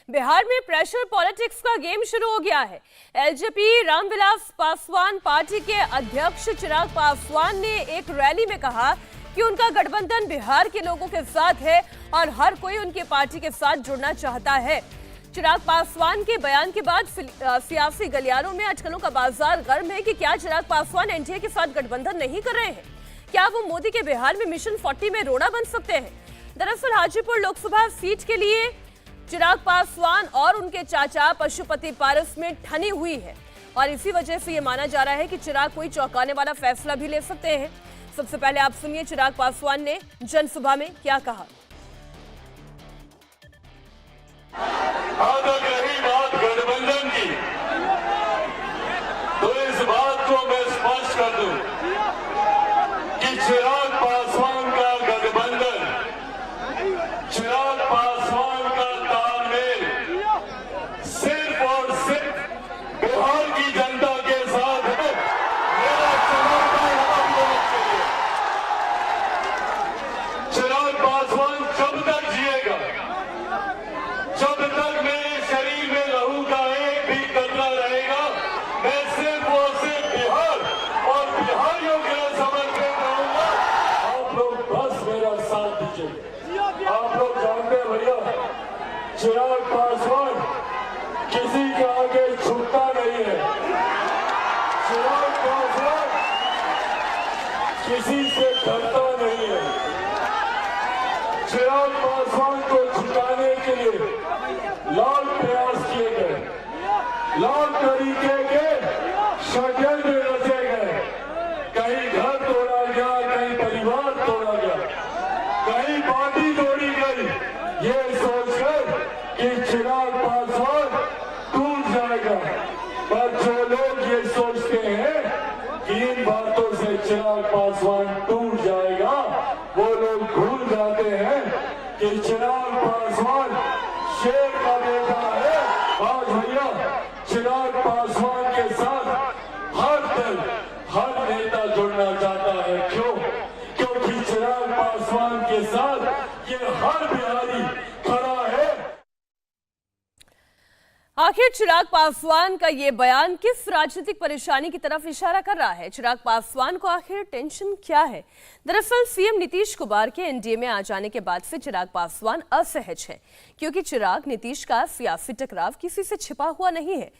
बिहार में pressure politics का game शुरू हो गया है। एलजेपी रामविलास पासवान पार्टी के अध्यक्ष चिराग पासवान ने एक रैली में कहा कि उनका गठबंधन बिहार के लोगों के साथ है और हर कोई उनकी पार्टी के साथ जुड़ना चाहता है। चिराग पासवान के बयान के बाद सियासी गलियारों में अटकलों का बाजार गर्म है कि क्या चिराग पासवान एनडीए के साथ गठबंधन नहीं कर रहे हैं? क्या वो मोदी के बिहार में मिशन 40 में रोड़ा बन सकते हैं? दरअसल हाजीपुर लोकसभा सीट के लिए चिराग पासवान और उनके चाचा पशुपति पारस में ठनी हुई है और इसी वजह से ये माना जा रहा है कि चिराग कोई चौंकाने वाला फैसला भी ले सकते हैं। सबसे पहले आप सुनिए चिराग पासवान ने जनसभा में क्या कहा। अगर रही बात गठबंधन की, तो इस बात को मैं स्पष्ट कर दूं कि चिराग पासवान का गठबंधन, चिराग पासवान का तालमेल सिर्फ और सिर्फ बिहार की जनता के साथ है। मेरा समर्थन हम लोग के लिए। चिराग पासवान जब तक जिएगा, जब तक मेरे शरीर में लहू का एक भी कतरा रहेगा, मैं सिर्फ और सिर्फ बिहार और बिहारियों के लिए समर्पित रहूंगा। आप लोग बस मेरा साथ दीजिए। आप लोग जानते हैं भैया, चिराग पासवान किसी के आगे झुकता नहीं है। चिराग पासवान किसी से डरता नहीं है। चिराग पासवान को झुकाने के लिए लाख प्रयास किए गए, लाख तरीके के षड्यंत्र रचे गए। कहीं घर तोड़ा गया, कहीं परिवार तोड़ा गया, कहीं पार्टी तोड़ी गई, ये सोचकर कि चिराग पासवान टूट जाएगा। पर जो लोग ये सोचते हैं कि इन बातों से चिराग पासवान टूट जाएगा, वो लोग भूल जाते हैं कि चिराग पासवान शेर का बेटा है। आज भैया चिराग पासवान के साथ हर दल, हर नेता जुड़ना चाहता है। क्यों? क्योंकि चिराग पासवान के साथ ये हर बिहारी खड़ा है। आखिर चिराग पासवान का ये बयान किस राजनीतिक परेशानी की तरफ इशारा कर रहा है? चिराग पासवान को आखिर टेंशन क्या है? दरअसल सीएम नीतीश कुमार के एनडीए में आ जाने के बाद से चिराग पासवान असहज हैं, क्योंकि चिराग नीतीश का सियासी टकराव किसी से छिपा हुआ नहीं है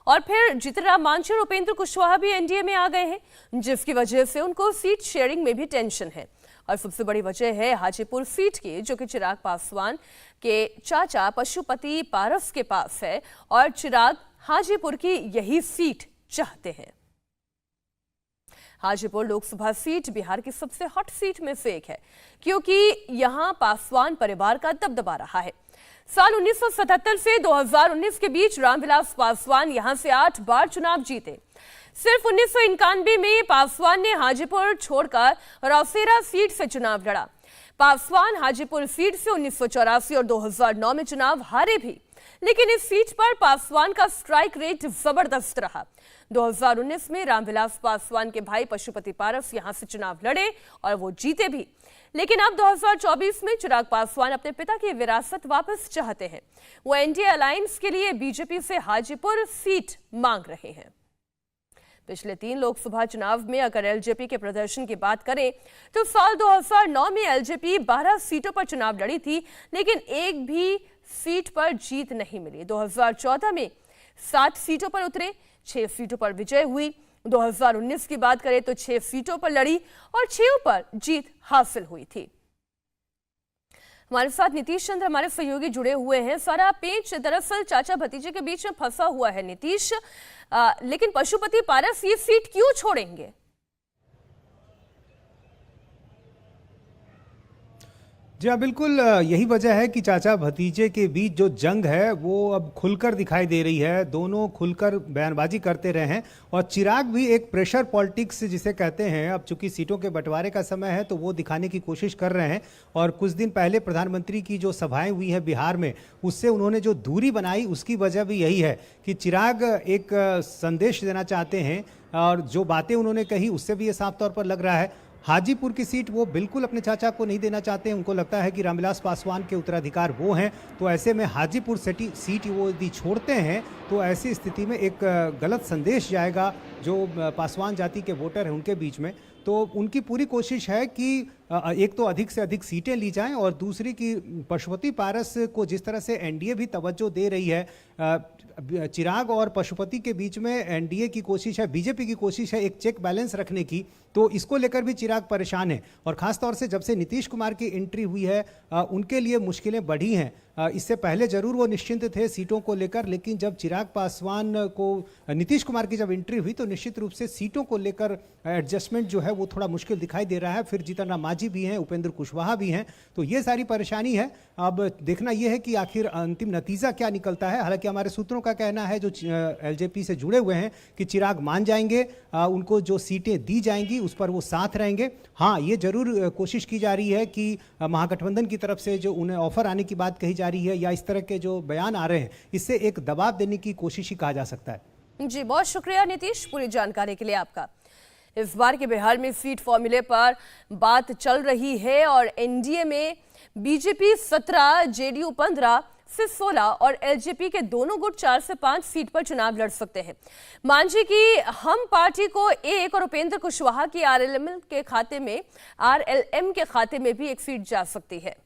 और फिर जीतन राम मांझी और उपेंद्र कुशवाहा भी एनडीए में आ गए हैं, जिसकी वजह से उनको सीट शेयरिंग में भी टेंशन है। और सबसे बड़ी वजह है हाजीपुर सीट की, जो कि चिराग पासवान के चाचा पशुपति पारस के पास है और चिराग हाजीपुर की यही सीट चाहते हैं। हाजीपुर लोकसभा सीट बिहार की सबसे हॉट सीट में से एक है, क्योंकि यहां पासवान परिवार का दबदबा रहा है। साल 1977 से 2019 के बीच रामविलास पासवान यहां से 8 बार चुनाव जीते। सिर्फ 1991 में पासवान ने हाजीपुर छोड़कर रौसेरा सीट से चुनाव लड़ा। पासवान हाजीपुर सीट से 1984 और 2009 में चुनाव हारे भी, लेकिन इस सीट पर पासवान का स्ट्राइक रेट जबरदस्त रहा। 2019 में रामविलास पासवान के भाई पशुपति पारस यहां से चुनाव लड़े और वो जीते भी, लेकिन अब 2024 में चिराग पासवान अपने पिता की विरासत वापस चाहते हैं। वो एनडीए अलायंस के लिए बीजेपी से हाजीपुर सीट मांग रहे हैं। पिछले 3 लोकसभा चुनाव में अगर एलजेपी के प्रदर्शन की बात करें तो साल 2009 में एलजेपी 12 सीटों पर चुनाव लड़ी थी, लेकिन एक भी सीट पर जीत नहीं मिली। 2014 में 7 सीटों पर उतरे, 6 सीटों पर विजय हुई। 2019 की बात करें तो 6 सीटों पर लड़ी और 6 पर जीत हासिल हुई थी। हमारे साथ नीतीश चंद्र हमारे सहयोगी जुड़े हुए हैं। सारा पेच दरअसल चाचा भतीजे के बीच में फंसा हुआ है नीतीश, लेकिन पशुपति पारस ये सीट क्यों छोड़ेंगे? जी हाँ, बिल्कुल यही वजह है कि चाचा भतीजे के बीच जो जंग है वो अब खुलकर दिखाई दे रही है। दोनों खुलकर बयानबाजी करते रहे हैं और चिराग भी एक प्रेशर पॉलिटिक्स जिसे कहते हैं, अब चूंकि सीटों के बंटवारे का समय है तो वो दिखाने की कोशिश कर रहे हैं। और कुछ दिन पहले प्रधानमंत्री की जो सभाएं हुई हैं बिहार में, उससे उन्होंने जो दूरी बनाई उसकी वजह भी यही है कि चिराग एक संदेश देना चाहते हैं और जो बातें उन्होंने कही उससे भी ये साफ तौर पर लग रहा है। हाजीपुर की सीट वो बिल्कुल अपने चाचा को नहीं देना चाहते हैं। उनको लगता है कि रामविलास पासवान के उत्तराधिकार वो हैं, तो ऐसे में हाजीपुर सीट वो यदि छोड़ते हैं तो ऐसी स्थिति में एक गलत संदेश जाएगा जो पासवान जाति के वोटर हैं उनके बीच में। तो उनकी पूरी कोशिश है कि एक तो अधिक से अधिक सीटें ली जाएं और दूसरी कि पशुपति पारस को जिस तरह से एनडीए भी तवज्जो दे रही है, चिराग और पशुपति के बीच में एनडीए की कोशिश है, बीजेपी की कोशिश है एक चेक बैलेंस रखने की, तो इसको लेकर भी चिराग परेशान है। और खासतौर से जब से नीतीश कुमार की एंट्री हुई है उनके लिए मुश्किलें बढ़ी हैं। इससे पहले जरूर वो निश्चिंत थे सीटों को लेकर, लेकिन जब चिराग पासवान को नीतीश कुमार की जब एंट्री हुई तो निश्चित रूप से सीटों को लेकर एडजस्टमेंट जो है वो थोड़ा मुश्किल दिखाई दे रहा है। फिर जीतन राम मांझी भी हैं, उपेंद्र कुशवाहा भी हैं, तो ये सारी परेशानी है। अब देखना यह है कि आखिर अंतिम नतीजा क्या निकलता है। हालांकि हमारे सूत्रों का कहना है जो एलजेपी से जुड़े हुए हैं कि चिराग मान जाएंगे, उनको जो सीटें दी जाएंगी उस पर वो साथ रहेंगे। हाँ, ये जरूर कोशिश की जा रही है कि महागठबंधन की तरफ से जो उन्हें ऑफर आने की बात कही जा रही है या इस तरह के जो बयान आ रहे हैं, इससे एक दबाव देने की कोशिश ही कहा जा सकता है। जी, बहुत शुक्रिया नीतीश पूरी जानकारी के लिए आपका। इस बार के बिहार में सीट फॉर्मूले पर बात चल रही है और एनडीए में बीजेपी 17, जेडीयू 15 से 16 और एलजेपी के दोनों गुट 4 से 5 सीट पर चुनाव लड़ सकते हैं। मांझी की हम पार्टी को 1 और उपेंद्र कुशवाहा की आरएलएम के खाते में भी एक सीट जा सकती है।